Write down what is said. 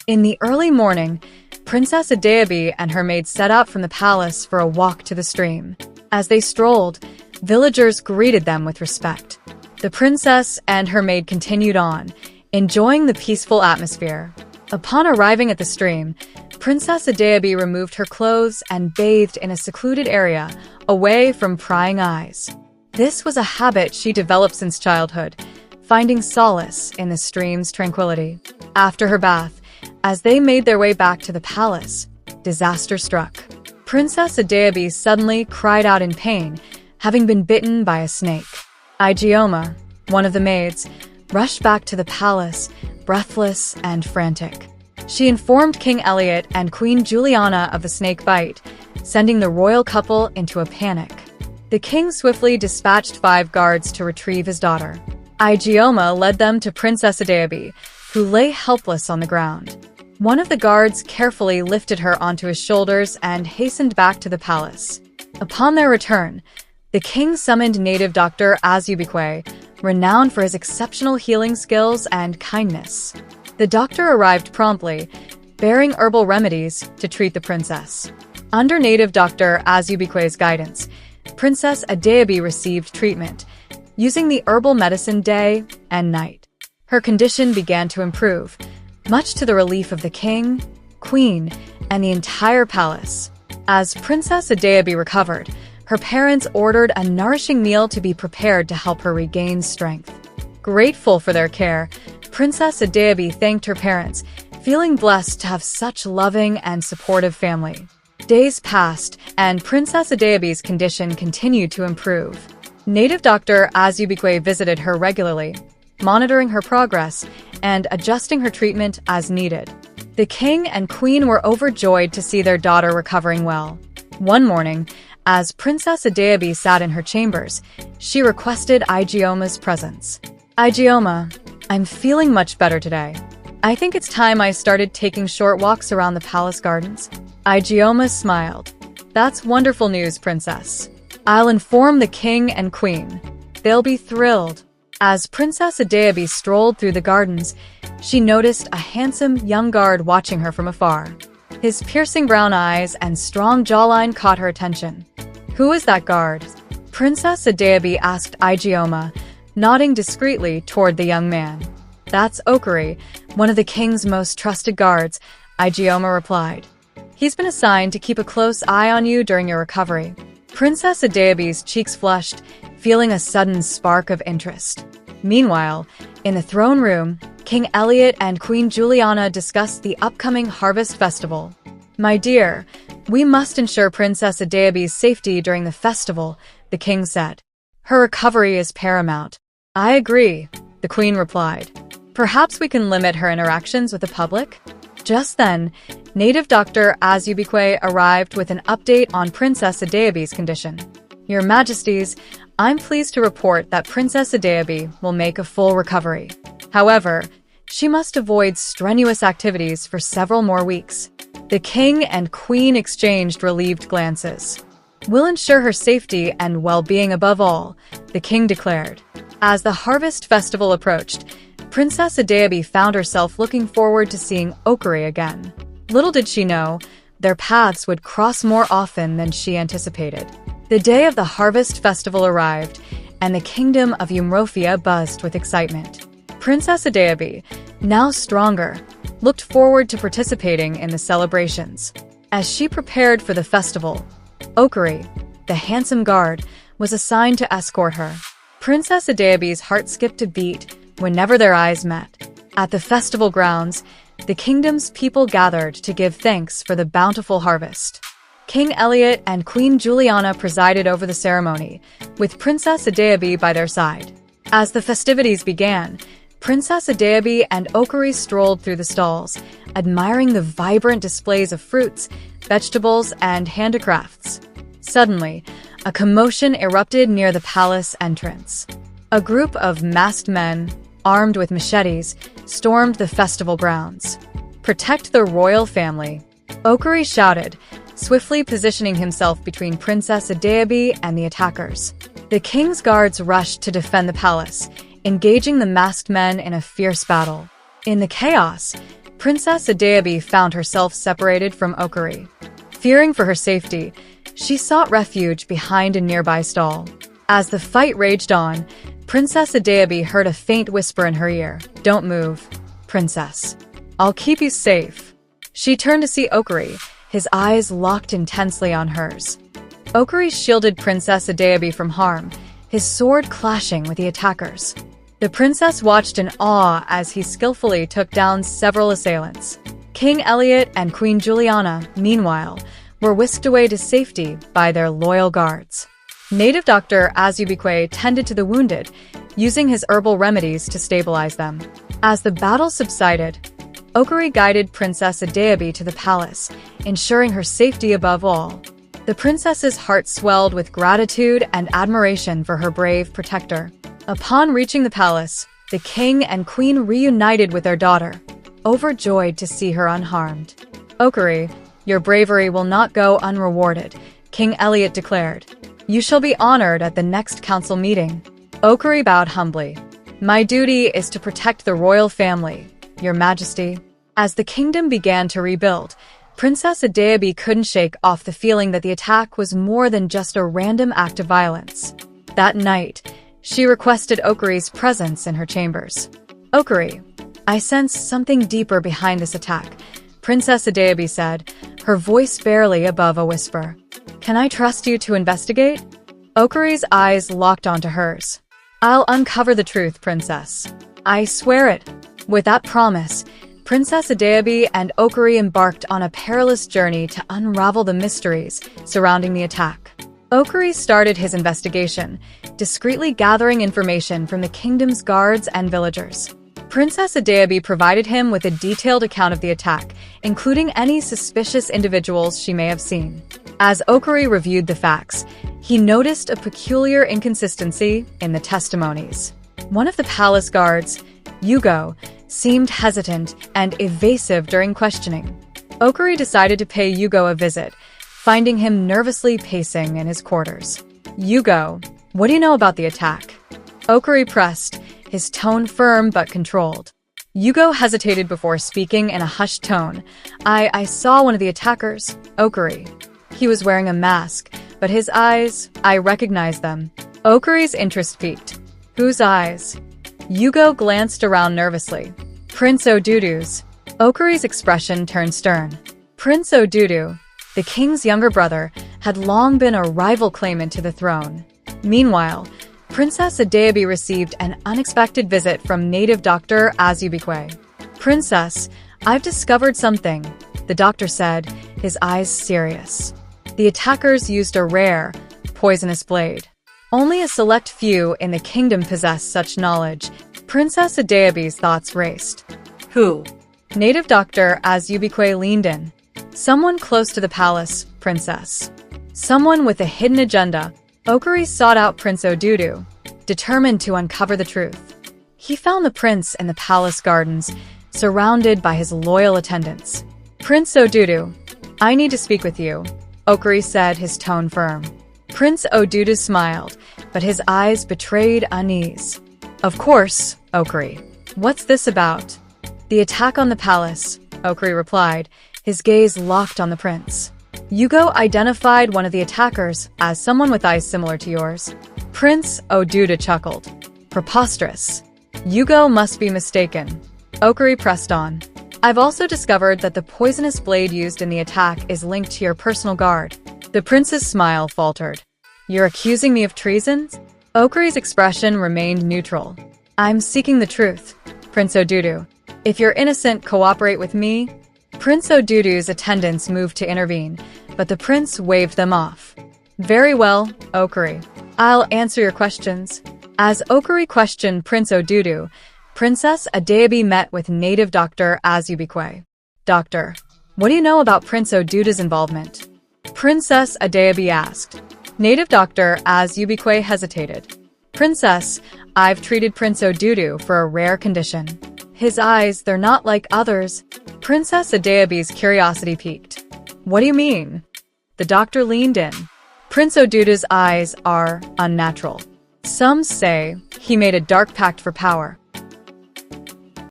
In the early morning, Princess Adaobi and her maid set out from the palace for a walk to the stream. As they strolled, villagers greeted them with respect. The princess and her maid continued on, enjoying the peaceful atmosphere. Upon arriving at the stream, Princess Adaobi removed her clothes and bathed in a secluded area, away from prying eyes. This was a habit she developed since childhood, finding solace in the stream's tranquility. After her bath, as they made their way back to the palace, disaster struck. Princess Adaobi suddenly cried out in pain, having been bitten by a snake. Ijeoma, one of the maids, rushed back to the palace, breathless and frantic. She informed King Elliot and Queen Juliana of the snake bite, sending the royal couple into a panic. The king swiftly dispatched 5 guards to retrieve his daughter. Ijeoma led them to Princess Adaobi, who lay helpless on the ground. One of the guards carefully lifted her onto his shoulders and hastened back to the palace. Upon their return, the king summoned Native Doctor Azubikwe, renowned for his exceptional healing skills and kindness. The doctor arrived promptly, bearing herbal remedies to treat the princess. Under Native Doctor Azubikwe's guidance, Princess Adaobi received treatment, using the herbal medicine day and night. Her condition began to improve, much to the relief of the king, queen, and the entire palace. As Princess Adaobi recovered, her parents ordered a nourishing meal to be prepared to help her regain strength. Grateful for their care, Princess Adaobi thanked her parents, feeling blessed to have such loving and supportive family. Days passed, and Princess Adaobi's condition continued to improve. Native Doctor Azubikwe visited her regularly, monitoring her progress and adjusting her treatment as needed. The king and queen were overjoyed to see their daughter recovering well. One morning, as Princess Adaobi sat in her chambers, she requested Ijeoma's presence. "Ijeoma, I'm feeling much better today. I think it's time I started taking short walks around the palace gardens." Ijeoma smiled. "That's wonderful news, princess. I'll inform the king and queen. They'll be thrilled." As Princess Adaobi strolled through the gardens, she noticed a handsome young guard watching her from afar. His piercing brown eyes and strong jawline caught her attention. "Who is that guard?" Princess Adaobi asked Ijeoma, nodding discreetly toward the young man. "That's Okorie, one of the king's most trusted guards," Ijeoma replied. "He's been assigned to keep a close eye on you during your recovery." Princess Adaobi's cheeks flushed, feeling a sudden spark of interest. Meanwhile, in the throne room, King Elliot and Queen Juliana discussed the upcoming harvest festival. "My dear, we must ensure Princess Adaobi's safety during the festival," the king said. "Her recovery is paramount." "I agree," the queen replied. "Perhaps we can limit her interactions with the public?" Just then, Native Doctor Azubikwe arrived with an update on Princess Adaobi's condition. "Your Majesties, I'm pleased to report that Princess Adaobi will make a full recovery. However, she must avoid strenuous activities for several more weeks." The king and queen exchanged relieved glances. "We'll ensure her safety and well-being above all," the king declared. As the harvest festival approached, Princess Adaobi found herself looking forward to seeing Okorie again. Little did she know, their paths would cross more often than she anticipated. The day of the harvest festival arrived, and the kingdom of Umuofia buzzed with excitement. Princess Adaobi, now stronger, looked forward to participating in the celebrations. As she prepared for the festival, Okorie, the handsome guard, was assigned to escort her. Princess Adaobi's heart skipped a beat whenever their eyes met. At the festival grounds, the kingdom's people gathered to give thanks for the bountiful harvest. King Elliot and Queen Juliana presided over the ceremony, with Princess Adaobi by their side. As the festivities began, Princess Adaobi and Okorie strolled through the stalls, admiring the vibrant displays of fruits, vegetables, and handicrafts. Suddenly, a commotion erupted near the palace entrance. A group of masked men, armed with machetes, stormed the festival grounds. "Protect the royal family," Okorie shouted, swiftly positioning himself between Princess Adaobi and the attackers. The king's guards rushed to defend the palace, engaging the masked men in a fierce battle. In the chaos, Princess Adaobi found herself separated from Okorie. Fearing for her safety, she sought refuge behind a nearby stall. As the fight raged on, Princess Adaobi heard a faint whisper in her ear. "Don't move, princess. I'll keep you safe." She turned to see Okorie, his eyes locked intensely on hers. Okorie shielded Princess Adaobi from harm, his sword clashing with the attackers. The princess watched in awe as he skillfully took down several assailants. King Elliot and Queen Juliana, meanwhile, were whisked away to safety by their loyal guards. Native Doctor Azubikwe tended to the wounded, using his herbal remedies to stabilize them. As the battle subsided, Okorie guided Princess Adaobi to the palace, ensuring her safety above all. The princess's heart swelled with gratitude and admiration for her brave protector. Upon reaching the palace, the king and queen reunited with their daughter, overjoyed to see her unharmed. "Okorie, your bravery will not go unrewarded," King Elliot declared. "You shall be honored at the next council meeting." Okorie bowed humbly. "My duty is to protect the royal family, Your Majesty." As the kingdom began to rebuild, Princess Adaobi couldn't shake off the feeling that the attack was more than just a random act of violence. That night, she requested Okorie's presence in her chambers. "Okorie, I sense something deeper behind this attack," Princess Adaobi said, her voice barely above a whisper. "Can I trust you to investigate?" Okorie's eyes locked onto hers. "I'll uncover the truth, princess. I swear it." With that promise, Princess Adaobi and Okorie embarked on a perilous journey to unravel the mysteries surrounding the attack. Okorie started his investigation, discreetly gathering information from the kingdom's guards and villagers. Princess Adaobi provided him with a detailed account of the attack, including any suspicious individuals she may have seen. As Okorie reviewed the facts, he noticed a peculiar inconsistency in the testimonies. One of the palace guards, Hugo, seemed hesitant and evasive during questioning. Okorie decided to pay Hugo a visit, finding him nervously pacing in his quarters. "Hugo, what do you know about the attack?" Okorie pressed, his tone firm but controlled. Hugo hesitated before speaking in a hushed tone. I saw one of the attackers, Okorie. He was wearing a mask, but his eyes, I recognized them." Okorie's interest peaked. "Whose eyes?" Hugo glanced around nervously. "Prince Odudu's." Okorie's expression turned stern. Prince Odudu, the king's younger brother, had long been a rival claimant to the throne. Meanwhile, Princess Adaobi received an unexpected visit from Native Doctor Azubikwe. "Princess, I've discovered something," the doctor said, his eyes serious. "The attackers used a rare, poisonous blade. Only a select few in the kingdom possess such knowledge." Princess Adaobi's thoughts raced. "Who?" Native Doctor Azubikwe leaned in. "Someone close to the palace, princess. Someone with a hidden agenda." Okorie sought out Prince Odudu, determined to uncover the truth. He found the prince in the palace gardens, surrounded by his loyal attendants. "Prince Odudu, I need to speak with you," Okorie said, his tone firm. Prince Odudu smiled, but his eyes betrayed unease. "Of course, Okorie. What's this about?" "The attack on the palace," Okorie replied, his gaze locked on the prince. "Hugo identified one of the attackers as someone with eyes similar to yours." Prince Odudu chuckled. "Preposterous. Hugo must be mistaken." Okorie pressed on. "I've also discovered that the poisonous blade used in the attack is linked to your personal guard." The prince's smile faltered. "You're accusing me of treason?" Okorie's expression remained neutral. "I'm seeking the truth, Prince Odudu. If you're innocent, cooperate with me." Prince Odudu's attendants moved to intervene, but the prince waved them off. "Very well, Okorie. I'll answer your questions." As Okorie questioned Prince Odudu, Princess Adaobi met with Native Doctor Azubikwe. "Doctor, what do you know about Prince Odudu's involvement?" Princess Adaobi asked. Native Doctor Azubikwe hesitated. "Princess, I've treated Prince Odudu for a rare condition. His eyes, they're not like others." Princess Adaobi's curiosity piqued. "What do you mean?" The doctor leaned in. "Prince Odudu's eyes are unnatural. Some say he made a dark pact for power.